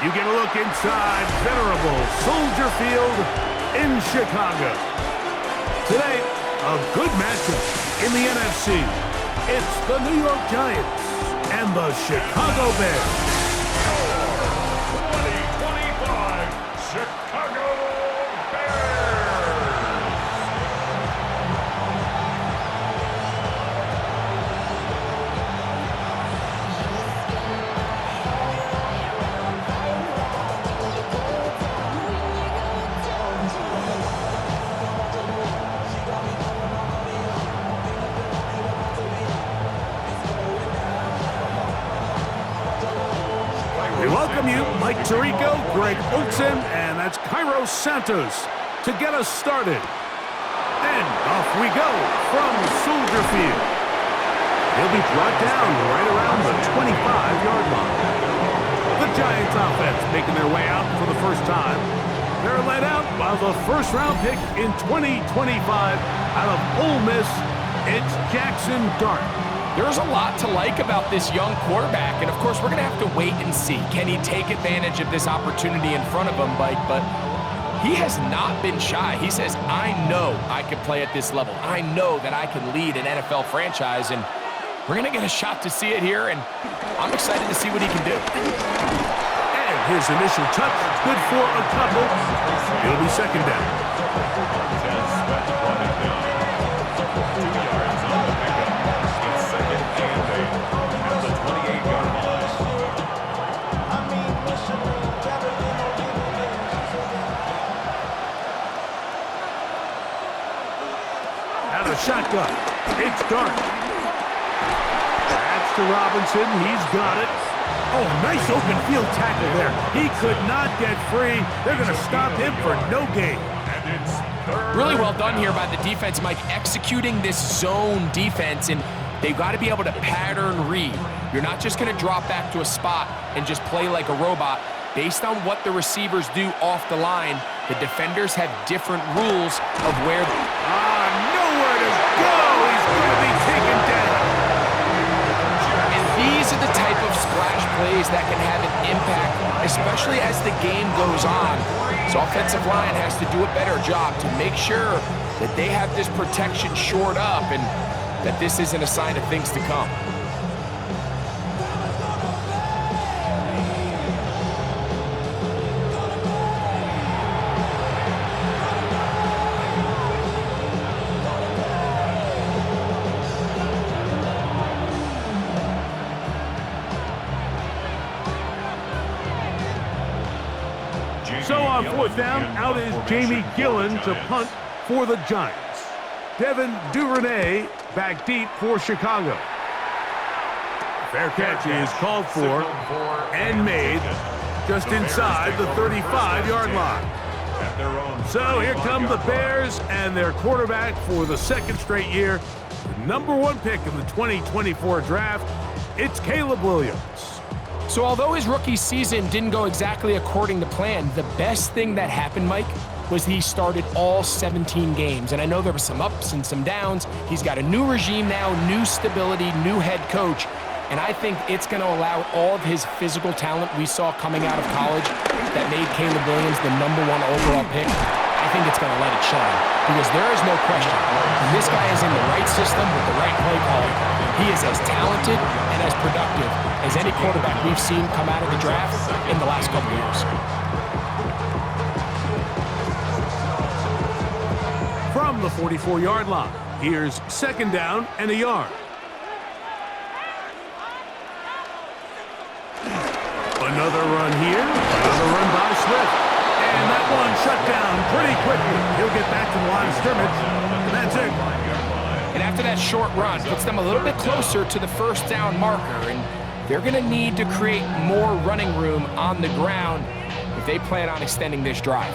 You get a look inside venerable Soldier Field in Chicago. Today, a good matchup in the NFC. It's the New York Giants and the Chicago Bears. 2025 Chicago Bears. We welcome you, Mike Tirico, Greg Olson, and that's Cairo Santos to get us started. And off we go from Soldier Field. He'll be brought down right around the 25-yard line. The Giants offense making their way out for the first time. They're led out by the first-round pick in 2025 out of Ole Miss. It's Jackson Dart. There's a lot to like about this young quarterback, and of course, we're going to have to wait and see. Can he take advantage of this opportunity in front of him, Mike? But he has not been shy. He says, I know I can play at this level. I know that I can lead an NFL franchise, and we're going to get a shot to see it here, and I'm excited to see what he can do. And his initial touch, good for a couple. It'll be second down. Shotgun. It's Dart. That's to Robinson. He's got it. Oh, nice open field tackle there. He could not get free. They're going to stop him for no gain. Really well done here by the defense, Mike, executing this zone defense, and they've got to be able to pattern read. You're not just going to drop back to a spot and just play like a robot. Based on what the receivers do off the line, the defenders have different rules of where... nowhere to go! He's going to be taken down. And these are the type of splash plays that can have an impact, especially as the game goes on. So offensive line has to do a better job to make sure that they have this protection shored up and that this isn't a sign of things to come. So on fourth down, out is Jamie Gillen to punt for the Giants. Devin Duvernay back deep for Chicago. Fair catch is called for and made just inside the 35-yard line. So here come the Bears and their quarterback for the second straight year. The #1 pick in the 2024 draft, it's Caleb Williams. So although his rookie season didn't go exactly according to plan, the best thing that happened, Mike, was he started all 17 games. And I know there were some ups and some downs. He's got a new regime now, new stability, new head coach. And I think it's going to allow all of his physical talent we saw coming out of college that made Caleb Williams the #1 overall pick. I think it's going to let it shine. Because there is no question, when this guy is in the right system with the right play calling, he is as talented and as productive as any quarterback we've seen come out of the draft in the last couple years. From the 44-yard line, here's second down and a yard. Another run here, another run by Swift. And that one shut down pretty quickly. He'll get back to the line of scrimmage, and that's it. And after that short run, puts them a little bit closer to the first down marker, and they're going to need to create more running room on the ground if they plan on extending this drive.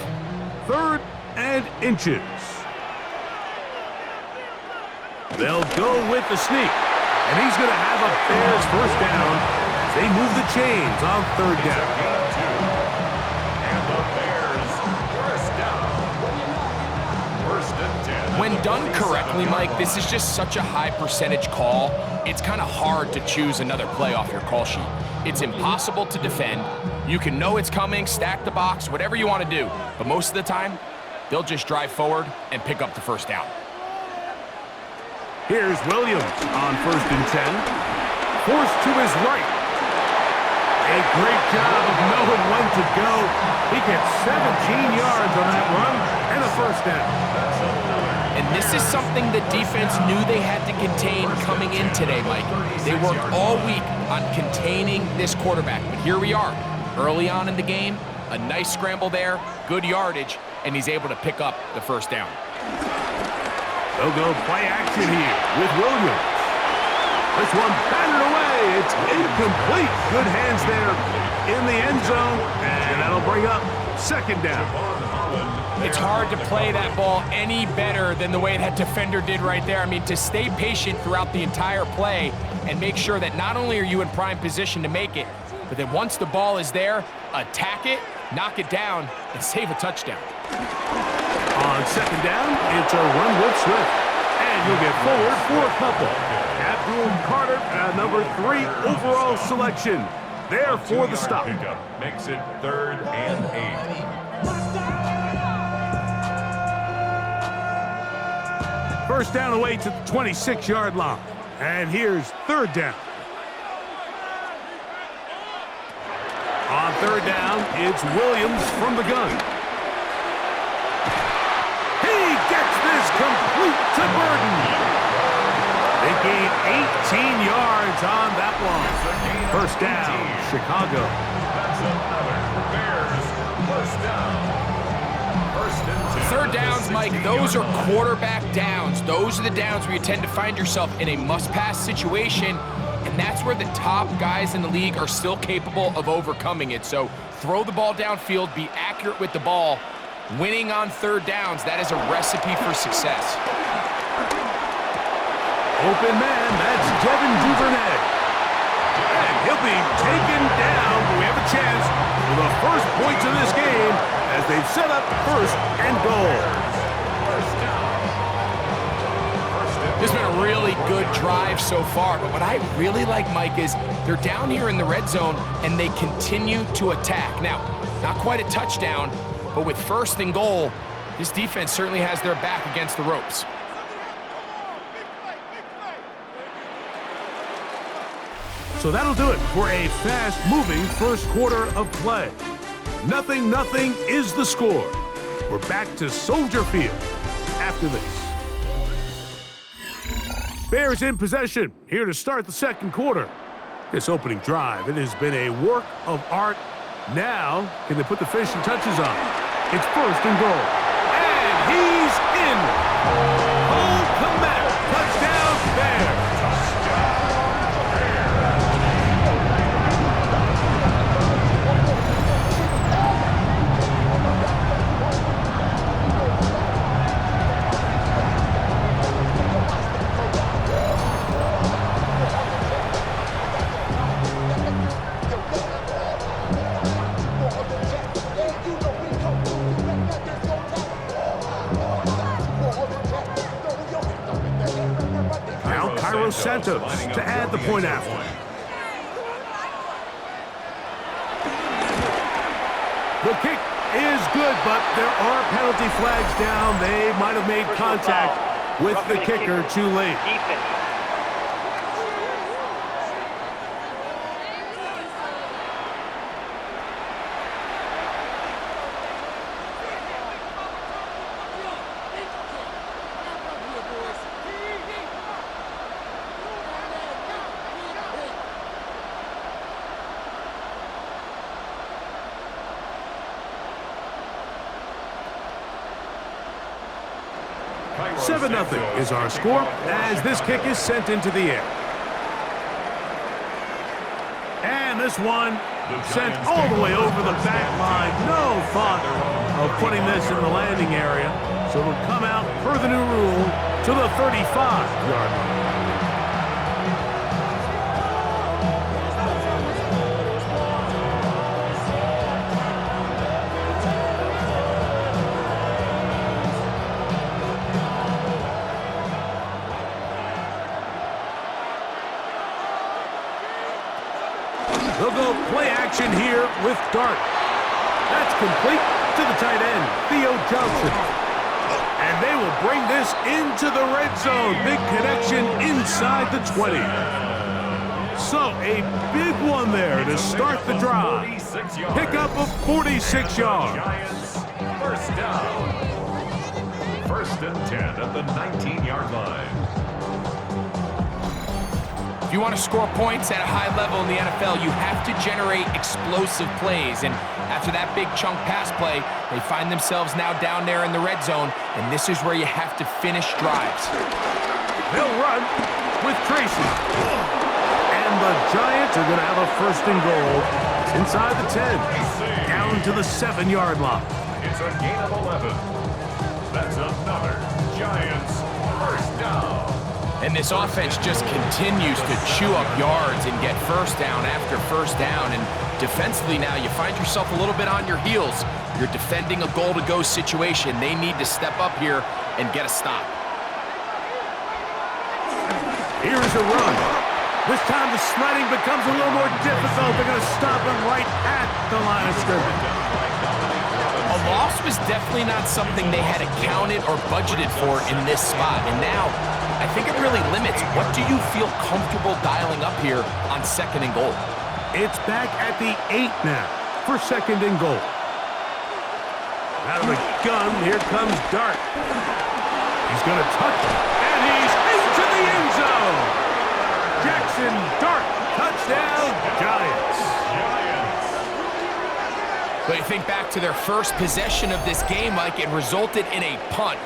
3rd and inches. They'll go with the sneak, and he's going to have a Bears first down as they move the chains on 3rd down. When done correctly, Mike, this is just such a high percentage call. It's kind of hard to choose another play off your call sheet. It's impossible to defend. You can know it's coming, stack the box, whatever you want to do. But most of the time, they'll just drive forward and pick up the first down. Here's Williams on 1st and 10. Forced to his right. A great job of knowing when to go. He gets 17 yards on that run and a first down. And this is something the defense knew they had to contain coming in today, Mike. They worked all week on containing this quarterback. But here we are, early on in the game, a nice scramble there, good yardage, and he's able to pick up the first down. They'll go play action here with Williams. This one batted away. It's incomplete. Good hands there in the end zone, and that'll bring up 2nd down. It's hard to play that ball any better than the way that defender did right there. I mean, to stay patient throughout the entire play and make sure that not only are you in prime position to make it, but that once the ball is there, attack it, knock it down, and save a touchdown. On 2nd down, it's a run with Swift. And he'll get forward for a couple. Abdul Carter, number 3 overall selection. There for the stop. Makes it 3rd and 8. First down away to the 26-yard line. And here's 3rd down. On 3rd down, it's Williams from the gun. He gets this complete to Burden. They gain 18 yards on that one. First down, Chicago. That's another Bears first down. 1st and 10. 3rd downs, Mike, those are quarterback downs. Those are the downs where you tend to find yourself in a must-pass situation, and that's where the top guys in the league are still capable of overcoming it. So throw the ball downfield, be accurate with the ball. Winning on 3rd downs, that is a recipe for success. Open man, that's Devin Duvernay. And he'll be taken down, but we have a chance for the first points of this game as they've set up 1st and goal. This has been a really good drive so far, but what I really like, Mike, is they're down here in the red zone and they continue to attack. Now, not quite a touchdown, but with 1st and goal, this defense certainly has their back against the ropes. So that'll do it for a fast-moving first quarter of play. 0-0 is the score. We're back to Soldier Field after this. Bears in possession, here to start the 2nd quarter. This opening drive, it has been a work of art. Now, can they put the finishing touches on? It's 1st and goal. And he's in. Cole Kmet, touchdown Bears. Santos to add the point after. The kick is good, but there are penalty flags down. They might have made contact with the kicker too late. Cairo 7-0 is our score as this kick is sent into the air. And this one sent all the way over the back line. No thought of putting this in the landing area. So it'll come out per the new rule to the 35-yard line. They'll go play action here with Dart. That's complete to the tight end, Theo Johnson. And they will bring this into the red zone. Big connection inside the 20. So a big one there to start the drive. Pickup of 46 yards. Giants, first down. First and 10 at the 19-yard line. If you want to score points at a high level in the NFL, you have to generate explosive plays. And after that big chunk pass play, they find themselves now down there in the red zone, and this is where you have to finish drives. They'll run with Tracy. And the Giants are going to have a first and goal inside the 10, down to the 7-yard line. It's a gain of 11. That's another Giants first down. And this offense just continues to chew up yards and get first down after first down. And defensively now, you find yourself a little bit on your heels. You're defending a goal-to-go situation. They need to step up here and get a stop. Here's a run. This time the sliding becomes a little more difficult. They're going to stop him right at the line of scrimmage. A loss was definitely not something they had accounted or budgeted for in this spot. And now, I think it really limits what do you feel comfortable dialing up here on second and goal. It's back at the 8 now for second and goal. Out of the gun, here comes Dart. He's going to touch it, and he's into the end zone. Jackson Dart, touchdown, Giants. But you think back to their first possession of this game, Mike, it resulted in a punt.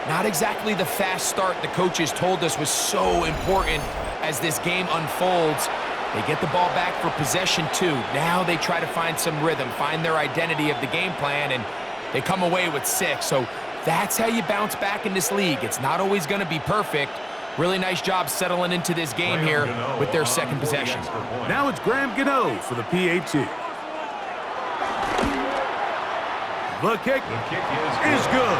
Not exactly the fast start the coaches told us was so important as this game unfolds. They get the ball back for possession 2. Now they try to find some rhythm, find their identity of the game plan, and they come away with 6. So that's how you bounce back in this league. It's not always going to be perfect. Really nice job settling into this game here with their second possession. Now it's Graham Gano for the PAT. The kick is good.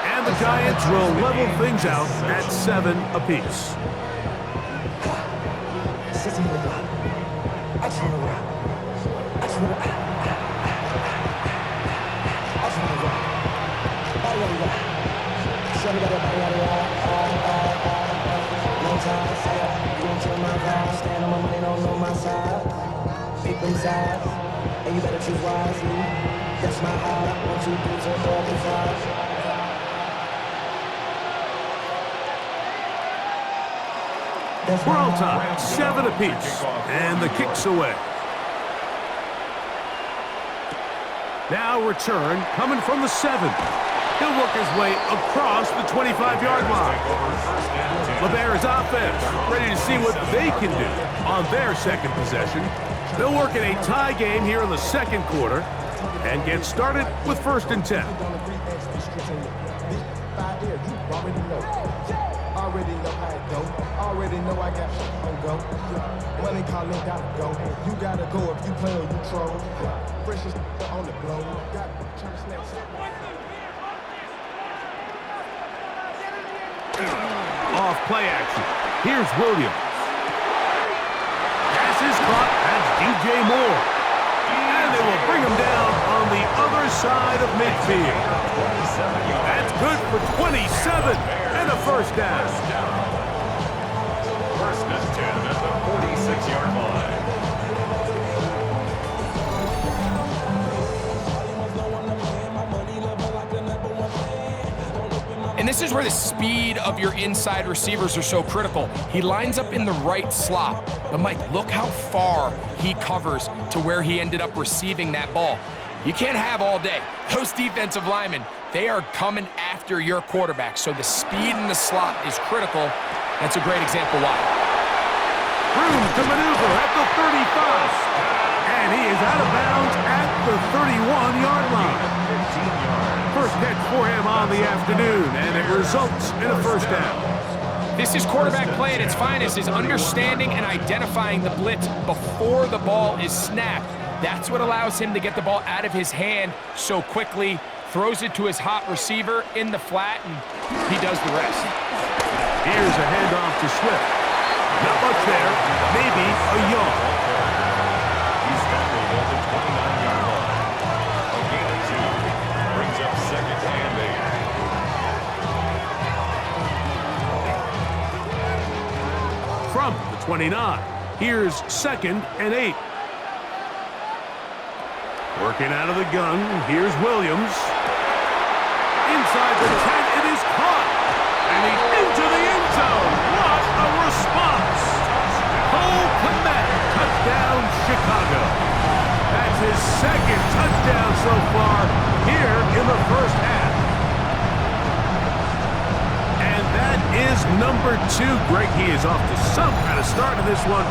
And the Giants will level things out at 7 apiece. And you better choose wisely. That's my heart. 1, 2, 3, 4, 5. We're all time, 7 apiece, and the kick's away. Now return coming from the 7. He'll work his way across the 25-yard line. The Bears offense ready to see what they can do on their second possession. They'll work in a tie game here in the second quarter and get started with first and 10. Already know how it go. Already know I got on go. Money calling, gotta go. You gotta go if you play or you troll. Fresh on the blow. Got church next. Off play action. Here's Williams. Pass is caught. That's DJ Moore. And they will bring him down on the other side of midfield. That's good for 27 and a first down. First and 10 at the 46-yard line. And this is where the speed of your inside receivers are so critical. He lines up in the right slot. But, Mike, look how far he covers to where he ended up receiving that ball. You can't have all day. Those defensive linemen, they are coming after your quarterback. So the speed in the slot is critical. That's a great example why. Room to maneuver at the 35. And he is out of bounds at the 31-yard line. First catch for him on the afternoon, and it results in a first down. This is quarterback play at its finest, is understanding and identifying the blitz before the ball is snapped. That's what allows him to get the ball out of his hand so quickly, throws it to his hot receiver in the flat, and he does the rest. Here's a handoff to Swift. Not much there, maybe a yard. from the 29. Here's 2nd and 8. Working out of the gun, here's Williams. Inside the 10, it is caught. And he's into the end zone. What a response. Cole Kmet, touchdown Chicago. That's his 2nd touchdown so far here in the first half. And that is number 2. Greg, he is off to some kind of start in this one.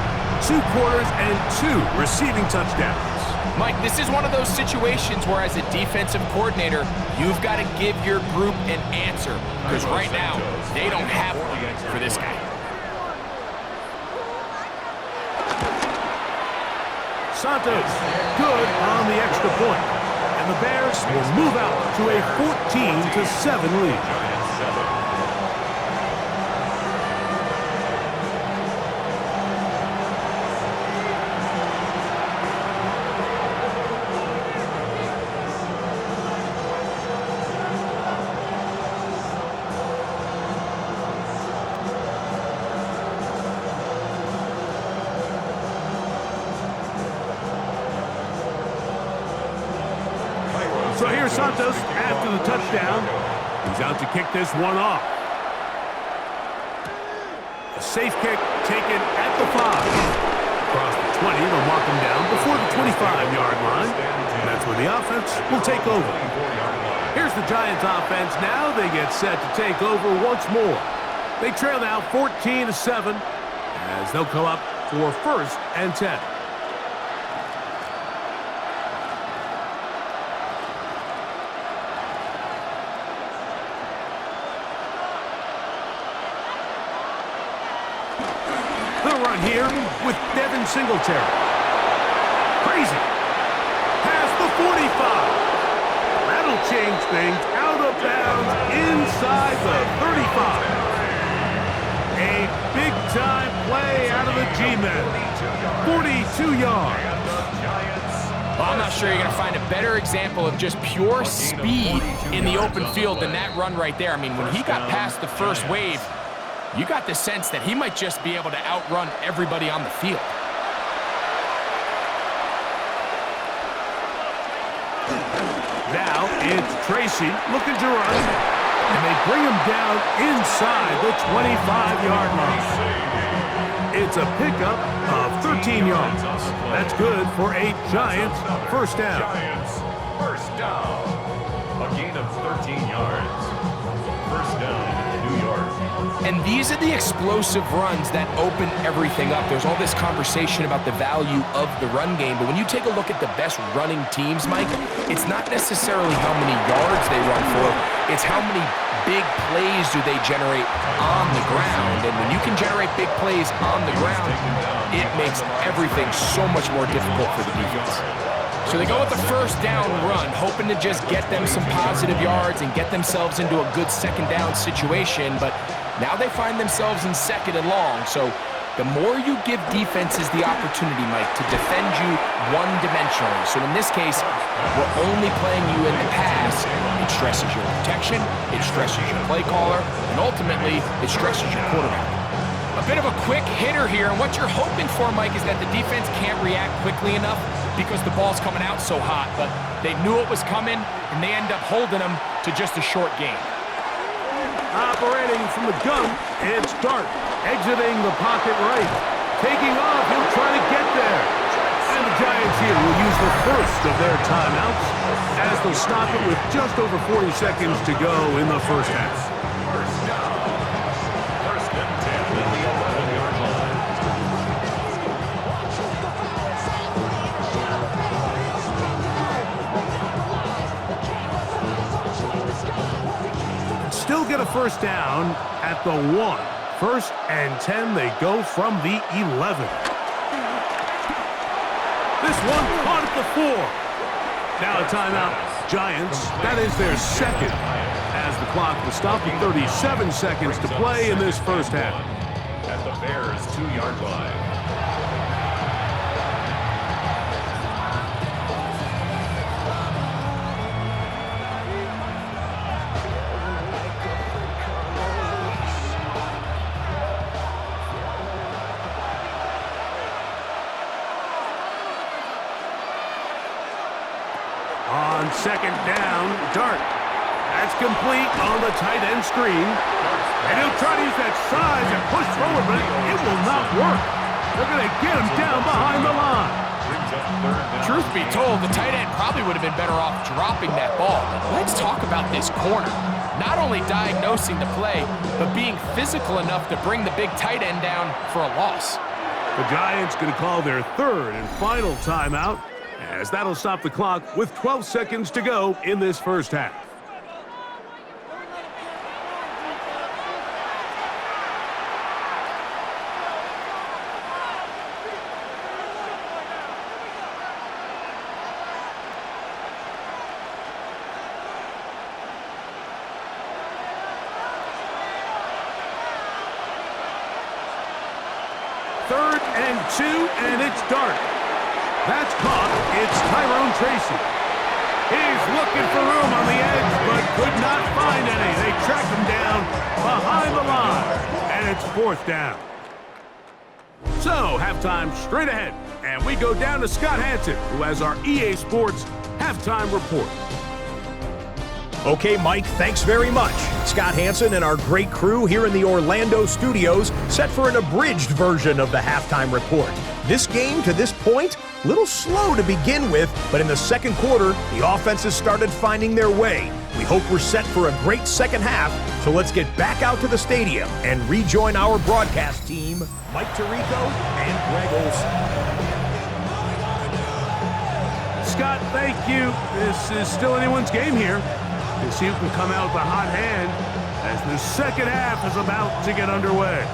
2 quarters and 2 receiving touchdowns. Mike, this is one of those situations where as a defensive coordinator, you've got to give your group an answer. Because right now, they don't have one for this guy. Santos, good on the extra point. And the Bears will move out to a 14-7 lead. So here's Santos after the touchdown. He's out to kick this one off. A safe kick taken at the 5. Across the 20, they'll mark him down before the 25-yard line. And that's where the offense will take over. Here's the Giants offense. Now they get set to take over once more. They trail now 14-7 as they'll come up for 1st and 10. Here with Devin Singletary. Crazy. Past the 45. That'll change things. Out of bounds inside the 35. A big-time play out of the G-men. 42 yards. Well, I'm not sure you're going to find a better example of just pure speed in the open field than that run right there. I mean, when he got past the first wave, you got the sense that he might just be able to outrun everybody on the field. Now it's Tracy looking to run, and they bring him down inside the 25-yard line. It's a pickup of 13 yards. That's good for a Giants first down. Giants first down. A gain of 13 yards. First down, New York. And these are the explosive runs that open everything up. There's all this conversation about the value of the run game, but when you take a look at the best running teams, Mike, it's not necessarily how many yards they run for, it's how many big plays do they generate on the ground. And when you can generate big plays on the ground, it makes everything so much more difficult for the defense. So they go with the first down run, hoping to just get them some positive yards and get themselves into a good second down situation, but now they find themselves in 2nd and long. So the more you give defenses the opportunity, Mike, to defend you one-dimensionally. So in this case, we're only playing you in the pass. It stresses your protection, it stresses your play caller, and ultimately, it stresses your quarterback. A bit of a quick hitter here, and what you're hoping for, Mike, is that the defense can't react quickly enough because the ball's coming out so hot, but they knew it was coming, and they end up holding them to just a short gain. Operating from the gun, it's Dart, exiting the pocket right. Taking off, he'll try to get there. And the Giants here will use the first of their timeouts as they'll stop it with just over 40 seconds to go in the first half. First down. First and 10 at the 11-yard line. Still get a first down at the 1. First and 10, they go from the 11. This one caught at the 4. Now a timeout. Giants, that is their 2nd, as the clock will stop with 37 seconds to play in this first half. At the Bears' 2-yard line. On second down, Dart. That's complete on the tight end screen. And he'll try to use that size and push forward, but it will not work. They're going to get him down behind the line. Truth be told, the tight end probably would have been better off dropping that ball. Let's talk about this corner. Not only diagnosing the play, but being physical enough to bring the big tight end down for a loss. The Giants going to call their third and final timeout, as that'll stop the clock with 12 seconds to go in this first half. Third and 2, and it's Dart. That's caught. It's Tyrone Tracy. He's looking for room on the edge, but could not find any. They track him down behind the line, and it's fourth down. So, halftime straight ahead, and we go down to Scott Hansen, who has our EA Sports halftime report. Okay, Mike, thanks very much. Scott Hansen and our great crew here in the Orlando studios set for an abridged version of the halftime report. This game, to this point, a little slow to begin with, but in the second quarter, the offenses started finding their way. We hope we're set for a great second half, so let's get back out to the stadium and rejoin our broadcast team, Mike Tirico and Greg Olson. Scott, thank you. This is still anyone's game here. To see who can come out with a hot hand as the second half is about to get underway.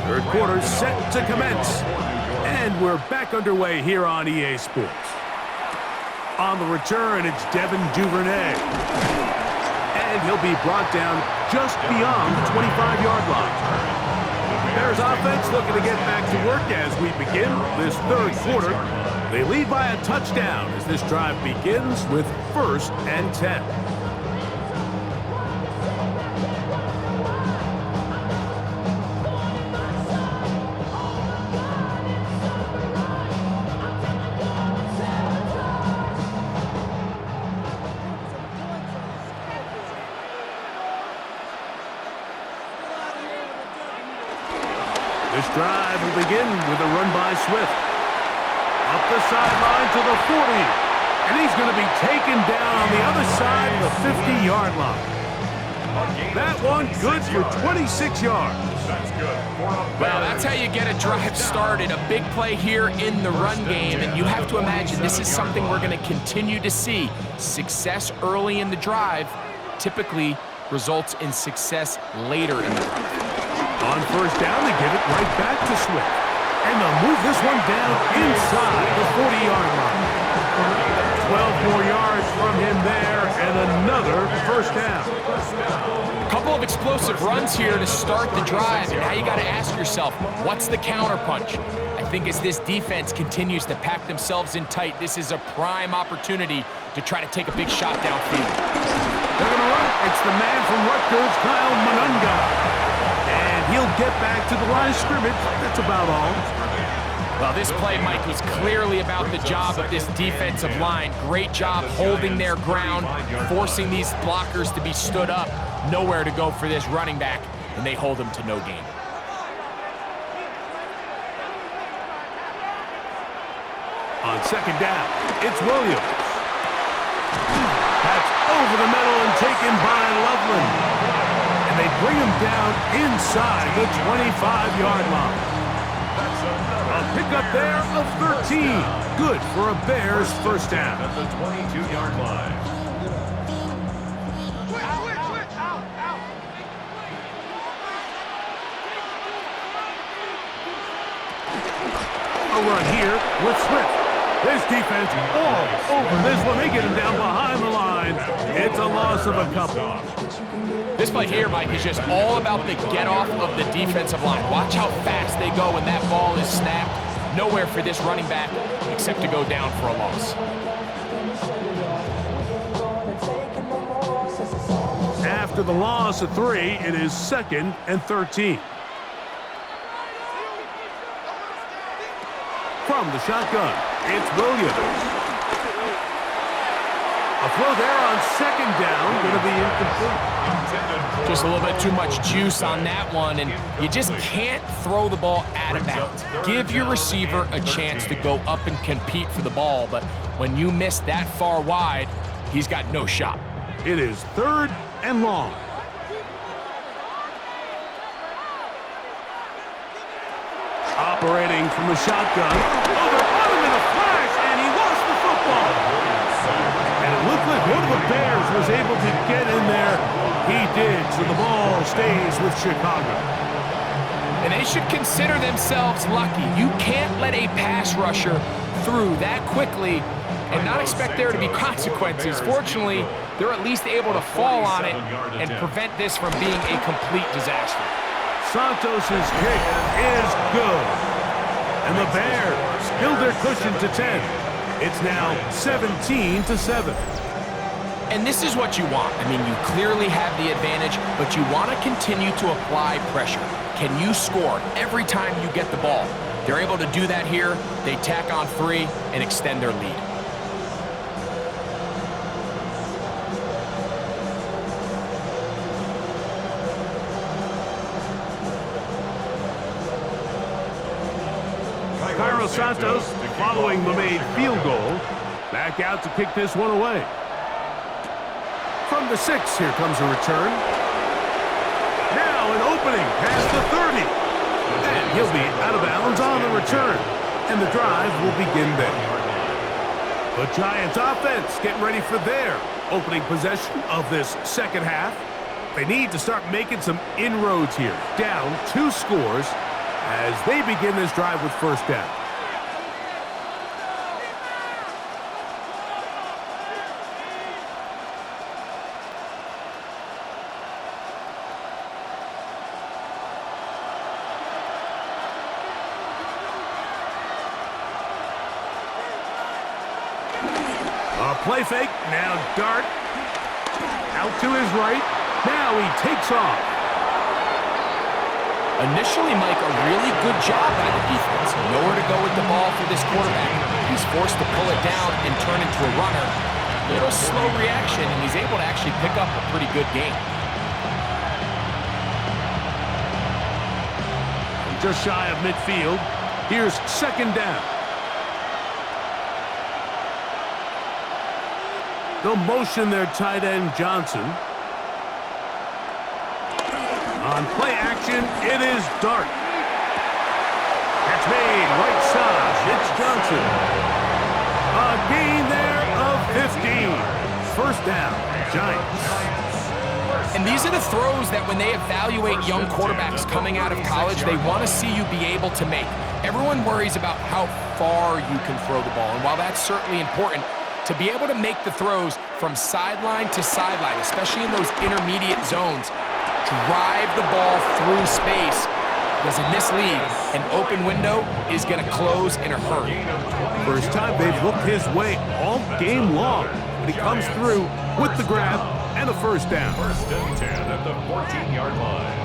Third quarter set to commence. And we're back underway here on EA Sports. On the return, it's Devin Duvernay. And he'll be brought down just beyond the 25-yard line. Bears offense looking to get back to work as we begin this third quarter. They lead by a touchdown as this drive begins with 1st and 10. This drive will begin with a run by Swift. Up the sideline to the 40. And he's going to be taken down on the other side of the 50-yard line. That one good for 26 yards. Well, that's how you get a drive started. A big play here in the run game. And you have to imagine this is something we're going to continue to see. Success early in the drive typically results in success later in the drive. On first down, they give it right back to Swift. And they'll move this one down inside the 40-yard line. 12 more yards from him there, and another first down. A couple of explosive runs here to start the drive, and now you got to ask yourself, what's the counterpunch? I think as this defense continues to pack themselves in tight, this is a prime opportunity to try to take a big shot downfield. They're going to run. It's the man from Rutgers, Kyle Monunga. He'll get back to the line of scrimmage. That's about all. Well, this play, Mike, was clearly about the job of this defensive line. Great job holding their ground, forcing these blockers to be stood up. Nowhere to go for this running back, and they hold him to no gain. On second down, it's Williams. That's over the middle and taken by Loveland. And they bring him down inside the 25-yard line. A pickup there of 13. Good for a Bears first down. At the 22-yard line. A run here with Swift. This defense all over this one. They get him down behind the line. It's a loss of a couple. This play here, Mike, is just all about the get-off of the defensive line. Watch how fast they go when that ball is snapped. Nowhere for this running back except to go down for a loss. After the loss of 3, it is 2nd and 13. From the shotgun, it's Williams. A throw there on 2nd down, going to be incomplete. Just a little bit too much juice on that one, and you just can't throw the ball out of bounds. Give your receiver a chance to go up and compete for the ball, but when you miss that far wide, he's got no shot. It is 3rd and long. Operating from the shotgun. Oh, they're on him in a flash, and he lost the football. And it looked like one of the Bears was able to get in there. He did, so the ball stays with Chicago. And they should consider themselves lucky. You can't let a pass rusher through that quickly and not expect there to be consequences. Fortunately, they're at least able to fall on it and prevent this from being a complete disaster. Santos' kick is good. And the Bears build their cushion to 10. It's now 17-7. And this is what you want. I mean, you clearly have the advantage, but you want to continue to apply pressure. Can you score every time you get the ball? They're able to do that here. They tack on 3 and extend their lead. Santos, following the made field goal, back out to kick this one away. From the 6, here comes a return. Now an opening past the 30. And he'll be out of bounds on the return. And the drive will begin there. The Giants offense getting ready for their opening possession of this second half. They need to start making some inroads here. Down 2 scores as they begin this drive with first down. Play fake, now dart, out to his right, now he takes off. Initially, Mike, a really good job by the defense. Nowhere to go with the ball for this quarterback. He's forced to pull it down and turn into a runner. Little slow reaction, and he's able to actually pick up a pretty good game. Just shy of midfield, here's 2nd down. They'll motion their tight end, Johnson. On play action, it is Dart. Catch made, right side, it's Johnson. A gain there of 15. First down, Giants. And these are the throws that when they evaluate young quarterbacks coming out of college, they want to see you be able to make. Everyone worries about how far you can throw the ball, and while that's certainly important, to be able to make the throws from sideline to sideline, especially in those intermediate zones, drive the ball through space, because in this league, an open window is going to close in a hurry. First time they've looked his way all game long, but he comes through with the grab and a first down. 1st and 10 at the 14-yard line.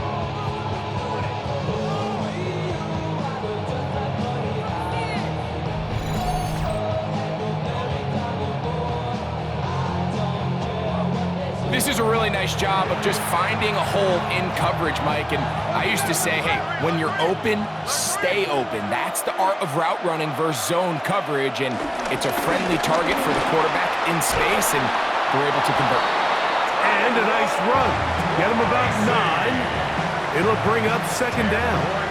This is a really nice job of just finding a hole in coverage, Mike. And I used to say, hey, when you're open, stay open. That's the art of route running versus zone coverage. And it's a friendly target for the quarterback in space, and they're able to convert. And a nice run. Get him about 9. It'll bring up 2nd down.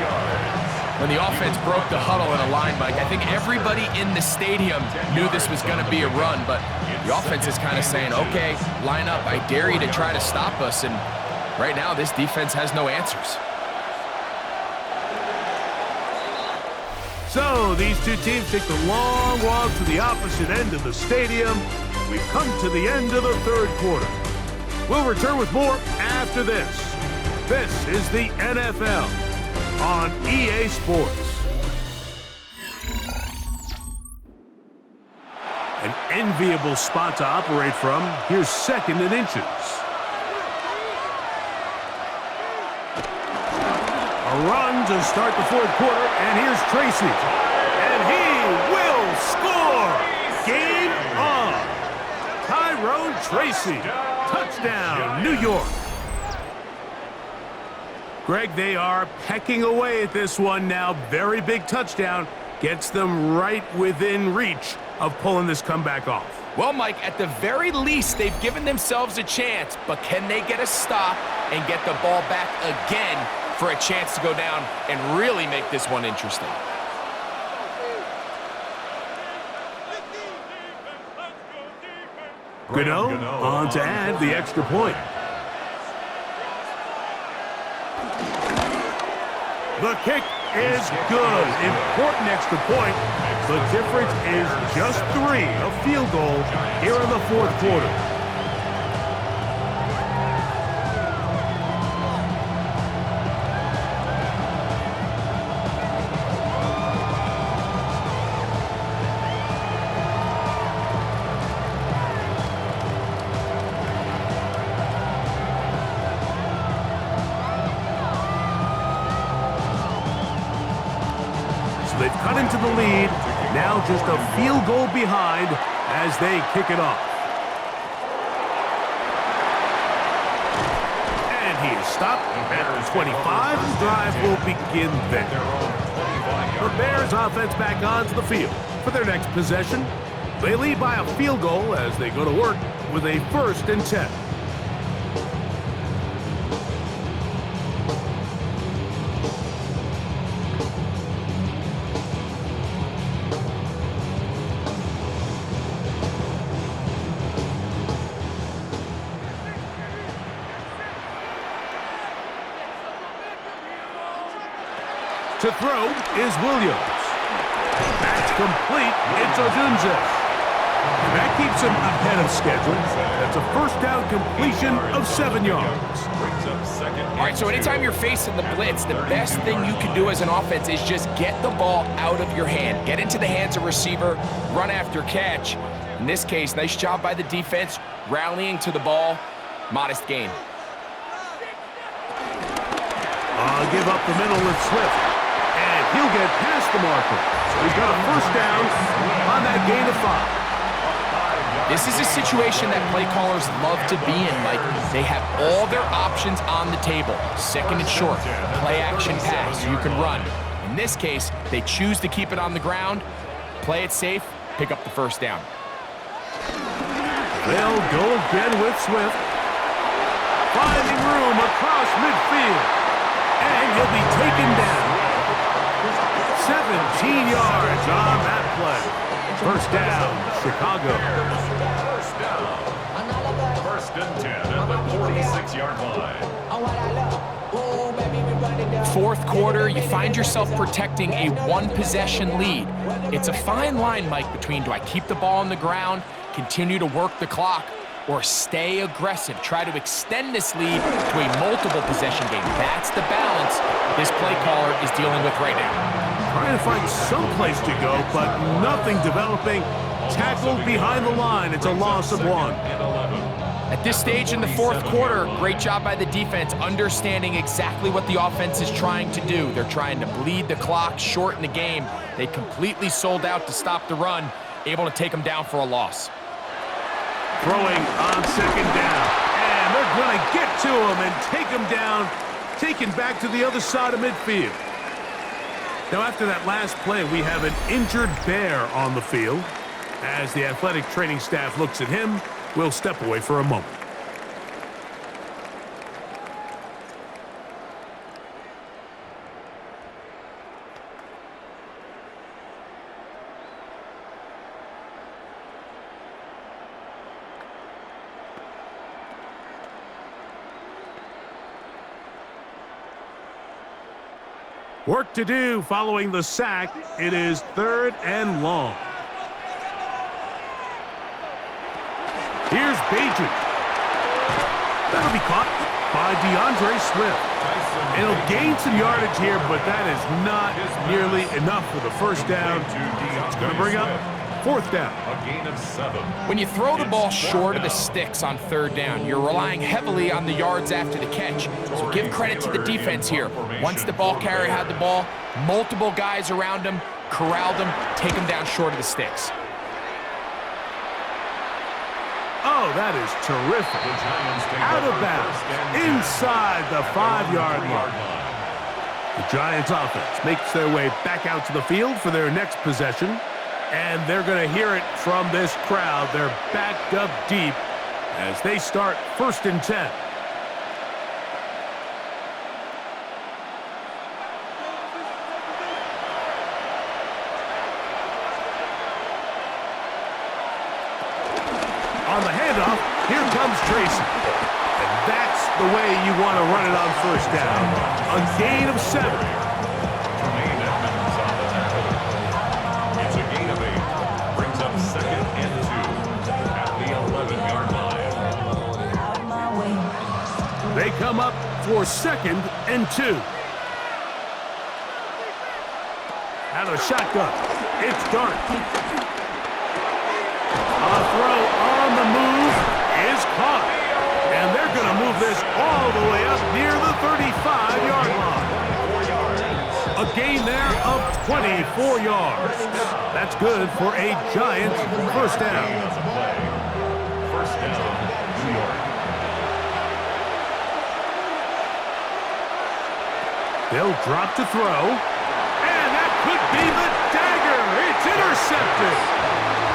When the offense broke the huddle in a line, Mike, I think everybody in the stadium knew this was going to be a run, but the offense is kind of saying, okay, line up, I dare you to try to stop us, and right now this defense has no answers. So these two teams take the long walk to the opposite end of the stadium. We've come to the end of the 3rd quarter. We'll return with more after this. This is the NFL on EA Sports. An enviable spot to operate from. Here's 2nd and inches. A run to start the fourth quarter, and here's Tracy. And he will score! Game on! Tyrone Tracy. Touchdown, New York. Greg, they are pecking away at this one now. Very big touchdown. Gets them right within reach of pulling this comeback off. Well, Mike, at the very least, they've given themselves a chance, but can they get a stop and get the ball back again for a chance to go down and really make this one interesting? Gano on to add the extra point. The kick is good. Important extra point. The difference is just 3, a field goal here in the fourth quarter. They've cut into the lead, now just a field goal behind as they kick it off. And he is stopped at the 25. The drive will begin there. The Bears offense back onto the field for their next possession. They lead by a field goal as they go to work with a 1st and 10. To throw is Williams. That's complete. It's Odunze. And that keeps him ahead of schedule. That's a first down completion of 7 yards. All right, so anytime you're facing the blitz, the best thing you can do as an offense is just get the ball out of your hand. Get into the hands of receiver, run after catch. In this case, nice job by the defense, rallying to the ball. Modest gain. Give up the middle with Swift. And he'll get past the marker. So he's got a first down on that gain of 5. This is a situation that play callers love to be in, Mike. They have all their options on the table. 2nd and short, play action pass, you can run. In this case, they choose to keep it on the ground, play it safe, pick up the first down. They'll go again with Swift. Finding room across midfield. And he'll be taken down. 17 yards on that play. First down, Chicago. First down. 1st and 10 at the 46-yard line. Fourth quarter, you find yourself protecting a 1-possession lead. It's a fine line, Mike, between do I keep the ball on the ground, continue to work the clock, or stay aggressive, try to extend this lead to a multiple possession game. That's the balance this play caller is dealing with right now. Trying to find some place to go, but nothing developing. Tackled behind the line. It's a loss of 1. At this stage in the fourth quarter, great job by the defense, understanding exactly what the offense is trying to do. They're trying to bleed the clock, shorten the game. They completely sold out to stop the run, able to take them down for a loss. Throwing on 2nd down. And they're going to get to him and take him down, taken back to the other side of midfield. Now, after that last play, we have an injured Bear on the field. As the athletic training staff looks at him, we'll step away for a moment. Work to do following the sack. It is 3rd and long. Here's Bajan. That'll be caught by DeAndre Swift. It'll gain some yardage here, but that is not nearly enough for the first down. It's going to bring up 4th down. A gain of 7. When you throw the ball short of the sticks on 3rd down, you're relying heavily on the yards after the catch. So give credit to the defense here. Once the ball carrier had the ball, multiple guys around him, corralled him, take him down short of the sticks. Oh, that is terrific. Out of bounds, inside the 5-yard line. The Giants offense makes their way back out to the field for their next possession. And they're going to hear it from this crowd. They're backed up deep as they start 1st and 10. On the handoff, here comes Tracy. And that's the way you want to run it on 1st down. A gain of 7. Jermaine Edmonds on the tackle. It's a gain of 8. Brings up 2nd and 2 at the 11-yard line. They come up for 2nd and 2. Out of the shotgun, it's Dart. A throw on the move is caught. And they're going to move this all the way up near the 35-yard line. A gain there of 24 yards. That's good for a Giants 1st down. 1st down, New York. They'll drop to throw. And that could be the dagger. It's intercepted.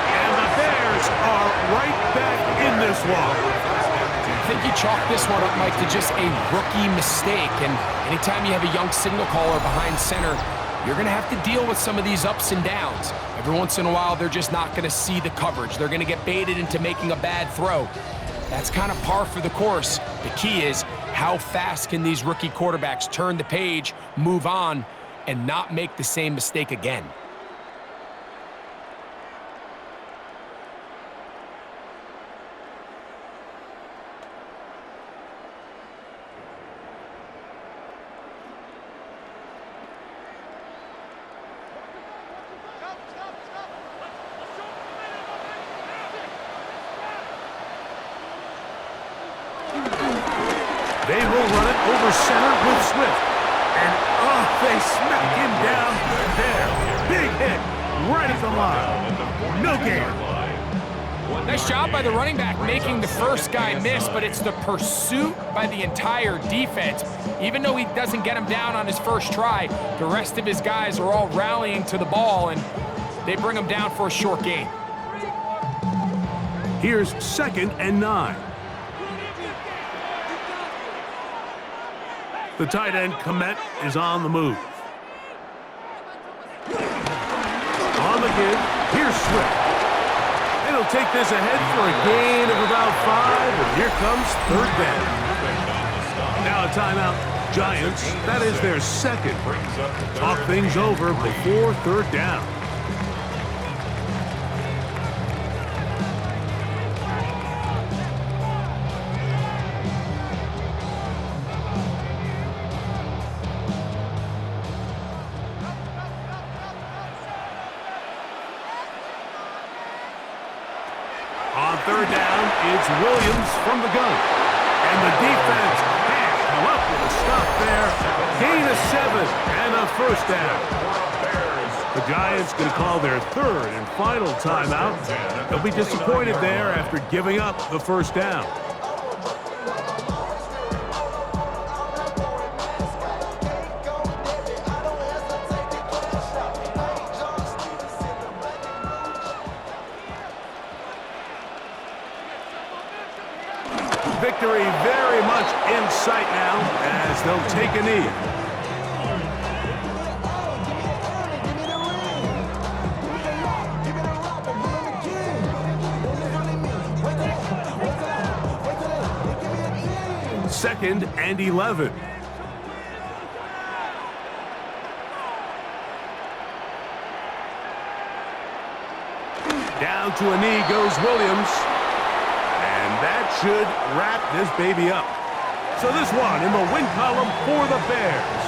And the Bears are right back in this one. I think you chalk this one up, Mike, to just a rookie mistake. And anytime you have a young signal caller behind center, you're going to have to deal with some of these ups and downs. Every once in a while, they're just not going to see the coverage. They're going to get baited into making a bad throw. That's kind of par for the course. The key is how fast can these rookie quarterbacks turn the page, move on, and not make the same mistake again. They will run it over center with Swift. And, they smack him down there. Big hit right at the line. No gain. Nice job by the running back making the first guy miss, but it's the pursuit by the entire defense. Even though he doesn't get him down on his first try, the rest of his guys are all rallying to the ball, and they bring him down for a short gain. Here's 2nd and 9. The tight end, Komet, is on the move. On the give, here's Swift. And he'll take this ahead for a gain of about 5, and here comes 3rd down. Now a timeout, Giants. That is their 2nd. Talk things over before 3rd down. On 3rd down, it's Williams from the gun. And the defense can't come up with a stop there. Gain of 7 and a 1st down. The Giants going to call their 3rd and final timeout. They'll be disappointed there after giving up the 1st down. Victory very much in sight now as they'll take a knee. Second and 11. Down to a knee goes Williams. And that should wrap this baby up. So this one in the win column for the Bears.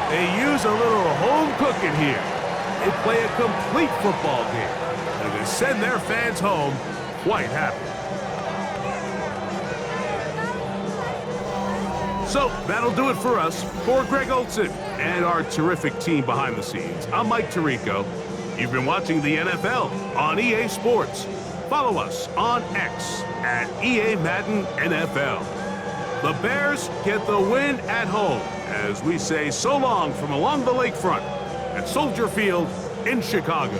They use a little home cooking here. They play a complete football game. They're the send their fans home quite happy. So that'll do it for us. For Greg Olson and our terrific team behind the scenes, I'm Mike Tirico. You've been watching the NFL on EA Sports. Follow us on X at EA Madden NFL. The Bears get the win at home as we say so long from along the lakefront at Soldier Field in Chicago.